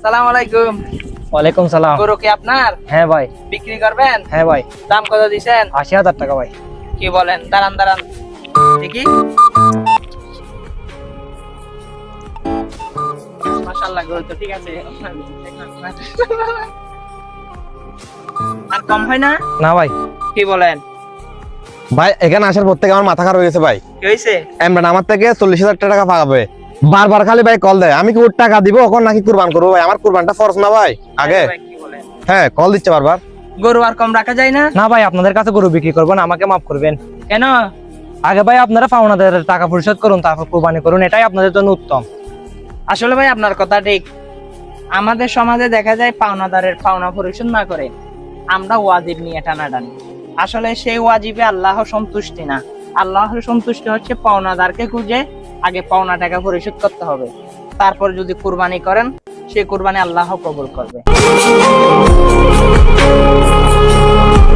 আসসালামু আলাইকুম। ওয়ালাইকুম সালাম। গরু কি আপনার? হ্যাঁ ভাই। বিক্রি করবেন? হ্যাঁ ভাই। দাম কত দিছেন? ৮০,০০০ টাকা ভাই। কি বলেন? দাঁড়ান দাঁড়ান দেখি। মাশাআল্লাহ, গরু তো ঠিক আছে। আর কম হয় না? না ভাই। কি বলেন? ভাই এখানে আসার পর থেকে আমার মাথা খারাপ হয়ে গেছে ভাই। কি হইছে? এমরান আমার থেকে ৪০,০০০ টাকা পাবে, বারবার খালি ভাই কল দেয়। আমি কি ওর টাকা দিব এখন নাকি কুরবান করবো? ভাই আমার কুরবানটা ফরজ না ভাই আগে। ভাই, কি বলেন? হ্যাঁ কল দিচ্ছে বারবার। গরু আর কম রাখা যায় না? না ভাই, আপনাদের কাছে গরু বিক্রি করবো না, আমাকে মাফ করবেন। কেন? আগে ভাই আপনারা পাওনাদের টাকা পরিশোধ করুন, তারপর কুরবানি করুন, এটাই আপনাদের জন্য উত্তম। আসলে ভাই আপনার কথা ঠিক। আমাদের সমাজে দেখা যায় পাওনাদারের পাওনা পরিশোধ না করে আমরা ওয়াজিব নিয়ে টানাটানি। আসলে সেই ওয়াজিবে আল্লাহ সন্তুষ্টি না। আল্লাহর সন্তুষ্টি হচ্ছে পাওনাদারকে খুঁজে আগে পাওনা টাকা পরিশোধ করতে হবে, তারপর যদি কুরবানি করেন সেই কুরবানি আল্লাহ কবুল করবে।